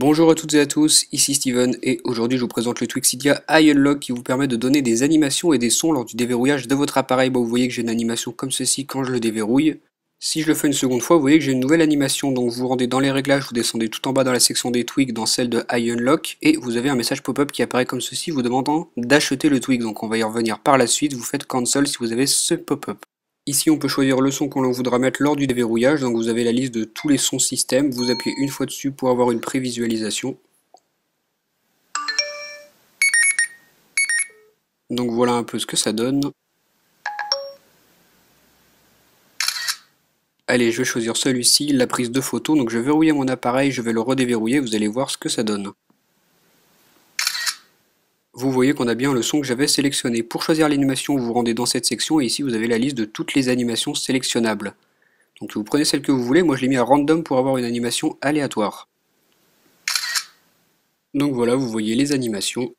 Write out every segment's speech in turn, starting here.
Bonjour à toutes et à tous, ici Steven et aujourd'hui je vous présente le Twixydia Eye Unlock qui vous permet de donner des animations et des sons lors du déverrouillage de votre appareil. Bon, vous voyez que j'ai une animation comme ceci quand je le déverrouille. Si je le fais une seconde fois, vous voyez que j'ai une nouvelle animation, donc vous vous rendez dans les réglages, vous descendez tout en bas dans la section des tweaks, dans celle de Eye Unlock, et vous avez un message pop-up qui apparaît comme ceci vous demandant d'acheter le tweak, donc on va y revenir par la suite, vous faites cancel si vous avez ce pop-up. Ici, on peut choisir le son qu'on voudra mettre lors du déverrouillage, donc vous avez la liste de tous les sons système, vous appuyez une fois dessus pour avoir une prévisualisation. Donc voilà un peu ce que ça donne. Allez, je vais choisir celui-ci, la prise de photo, donc je vais verrouiller mon appareil, je vais le redéverrouiller, vous allez voir ce que ça donne. Vous voyez qu'on a bien le son que j'avais sélectionné. Pour choisir l'animation, vous vous rendez dans cette section et ici vous avez la liste de toutes les animations sélectionnables. Donc vous prenez celle que vous voulez, moi je l'ai mis à random pour avoir une animation aléatoire. Donc voilà, vous voyez les animations.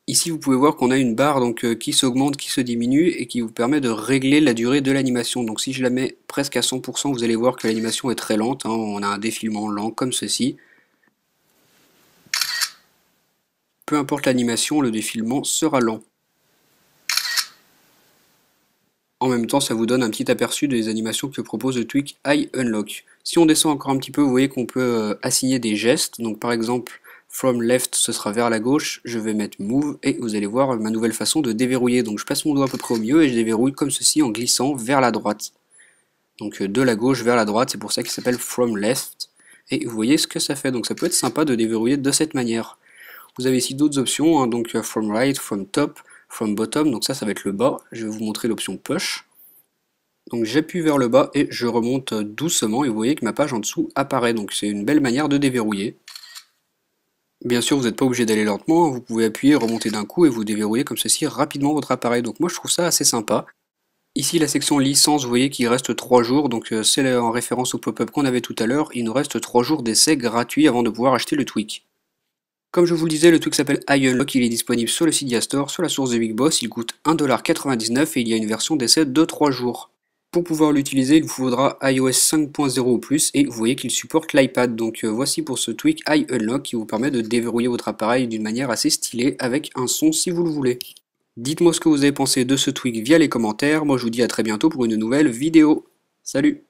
Ici vous pouvez voir qu'on a une barre qui s'augmente, qui se diminue et qui vous permet de régler la durée de l'animation. Donc si je la mets presque à 100%, vous allez voir que l'animation est très lente, hein. On a un défilement lent comme ceci. Peu importe l'animation, le défilement sera lent. En même temps, ça vous donne un petit aperçu des animations que propose le Tweak Eye Unlock. Si on descend encore un petit peu, vous voyez qu'on peut assigner des gestes. Donc par exemple, from left, ce sera vers la gauche. Je vais mettre move et vous allez voir ma nouvelle façon de déverrouiller. Donc je place mon doigt à peu près au milieu et je déverrouille comme ceci en glissant vers la droite. Donc de la gauche vers la droite, c'est pour ça qu'il s'appelle from left. Et vous voyez ce que ça fait. Donc ça peut être sympa de déverrouiller de cette manière. Vous avez ici d'autres options, hein, donc from right, from top, from bottom, donc ça va être le bas. Je vais vous montrer l'option push. Donc j'appuie vers le bas et je remonte doucement et vous voyez que ma page en dessous apparaît. Donc c'est une belle manière de déverrouiller. Bien sûr, vous n'êtes pas obligé d'aller lentement, hein, vous pouvez appuyer, remonter d'un coup et vous déverrouillez comme ceci rapidement votre appareil. Donc moi je trouve ça assez sympa. Ici la section licence, vous voyez qu'il reste 3 jours, donc c'est en référence au pop-up qu'on avait tout à l'heure. Il nous reste 3 jours d'essai gratuit avant de pouvoir acheter le tweak. Comme je vous le disais, le truc s'appelle Eye Unlock, il est disponible sur le Cydia Store, sur la source de Big Boss, il coûte 1,99$ et il y a une version d'essai de 3 jours. Pour pouvoir l'utiliser, il vous faudra iOS 5.0 ou plus et vous voyez qu'il supporte l'iPad. Donc voici pour ce tweak Eye Unlock qui vous permet de déverrouiller votre appareil d'une manière assez stylée avec un son si vous le voulez. Dites-moi ce que vous avez pensé de ce tweak via les commentaires, moi je vous dis à très bientôt pour une nouvelle vidéo. Salut!